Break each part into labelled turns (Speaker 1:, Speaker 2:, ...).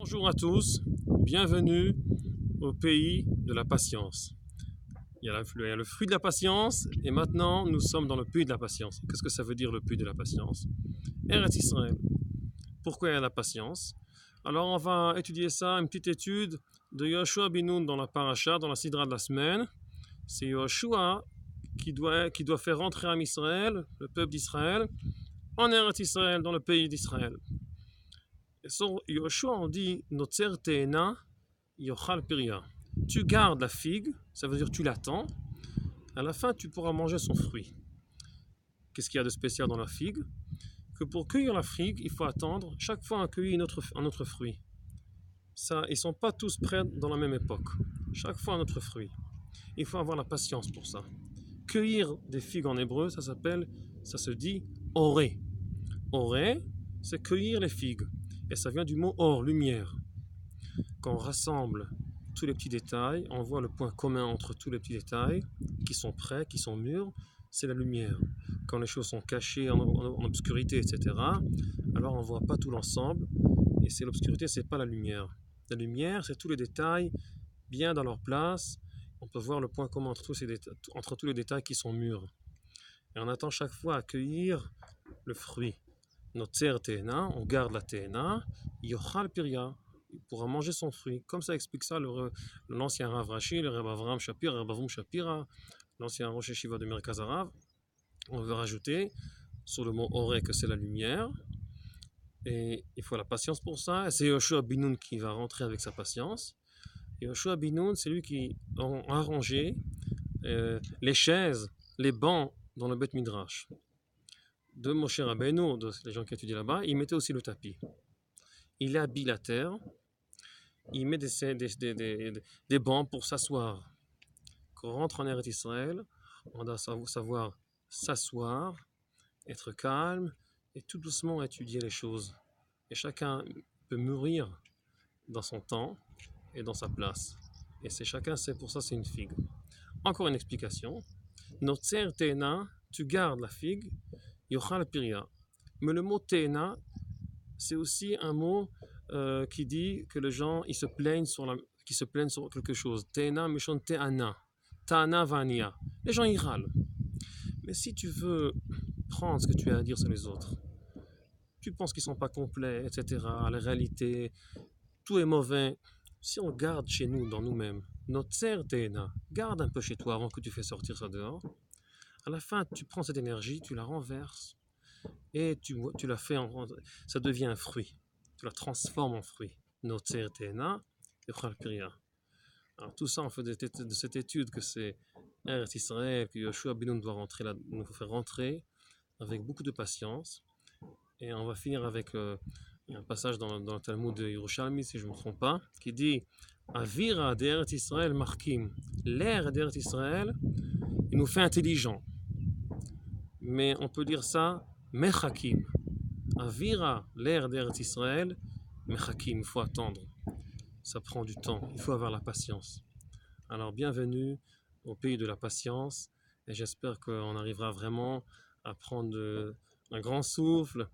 Speaker 1: Bonjour à tous, bienvenue au pays de la patience. Il y a le fruit de la patience et maintenant nous sommes dans le pays de la patience. Qu'est-ce que ça veut dire le pays de la patience? Eretz Israël. Pourquoi il y a la patience? Alors on va étudier ça, une petite étude de Yoshua bin Nun dans la paracha, dans la sidra de la semaine. C'est Yoshua qui doit faire rentrer en Israël, le peuple d'Israël, en Eretz Israël, dans le pays d'Israël. Et sur Yoshua, on dit Notzer Te'ena Yochal Piria. Tu gardes la figue, ça veut dire tu l'attends. À la fin, tu pourras manger son fruit. Qu'est-ce qu'il y a de spécial dans la figue? Que pour cueillir la figue, il faut attendre chaque fois à cueillir un autre fruit. Ça, ils ne sont pas tous prêts dans la même époque. Chaque fois un autre fruit. Il faut avoir la patience pour ça. Cueillir des figues en hébreu, ça se dit oré. Oré, c'est cueillir les figues. Et ça vient du mot or, lumière. Quand on rassemble tous les petits détails, on voit le point commun entre tous les petits détails qui sont prêts, qui sont mûrs, c'est la lumière. Quand les choses sont cachées en obscurité, etc., alors on ne voit pas tout l'ensemble. Et c'est l'obscurité, c'est pas la lumière. La lumière, c'est tous les détails bien dans leur place. On peut voir le point commun entre tous les détails qui sont mûrs. Et on attend chaque fois à cueillir le fruit. Notzer Te'ena, on garde la Te'ena, Yochal Piria, il pourra manger son fruit. Comme ça explique ça l'ancien Rav Rashi, le Rav Avraham Shapira, Rav Avum Shapira, l'ancien Rosh Yeshiva de Merkaz Harav. On veut rajouter sur le mot Oré que c'est la lumière. Et il faut la patience pour ça. Et c'est Yoshua bin Nun qui va rentrer avec sa patience. Et Yoshua bin Nun, c'est lui qui a arrangé les chaises, les bancs dans le Beth Midrash. De Moshe Rabbeinu, les gens qui étudient là-bas, il mettait aussi le tapis. Il habille la terre, il met des bancs pour s'asseoir. Quand on rentre en Eretz Israël, on doit savoir s'asseoir, être calme et tout doucement étudier les choses. Et chacun peut mûrir dans son temps et dans sa place. Et c'est pour ça c'est une figue. Encore une explication. Notzer Te'ena, tu gardes la figue, Yochal Piria. Mais le mot Te'ena, c'est aussi un mot qui dit que les gens ils se plaignent sur quelque chose. Te'ena mishon te'ana. Ta'ana vania. Les gens ils râlent. Mais si tu veux prendre ce que tu as à dire sur les autres, tu penses qu'ils ne sont pas complets, etc. La réalité, tout est mauvais. Si on garde chez nous, dans nous-mêmes, Notzer Te'ena, garde un peu chez toi avant que tu fais sortir ça dehors. À la fin, tu prends cette énergie, tu la renverses et tu la fais ça devient un fruit. Tu la transformes en fruit. Notzer Te'ena, Yochal Piria. Alors tout ça, on fait de cette étude que c'est Eretz Israël, que Yoshua bin Nun doit rentrer là, nous faire rentrer avec beaucoup de patience. Et on va finir avec un passage dans le Talmud de Yerushalmi, si je ne me trompe pas, qui dit Avira d'Eretz Israël markim. L'air d'Eretz Israël, il nous fait intelligents. Mais on peut dire ça, mechakim. Avira, l'air d'Eretz Israël, mechakim, il faut attendre. Ça prend du temps, il faut avoir la patience. Alors bienvenue au pays de la patience et j'espère qu'on arrivera vraiment à prendre un grand souffle,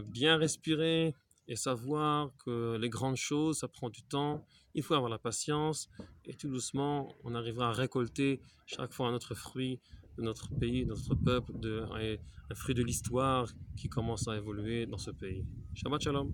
Speaker 1: bien respirer et savoir que les grandes choses, ça prend du temps, il faut avoir la patience et tout doucement, on arrivera à récolter chaque fois un autre fruit de notre pays, de notre peuple, un fruit de l'histoire qui commence à évoluer dans ce pays. Shabbat Shalom.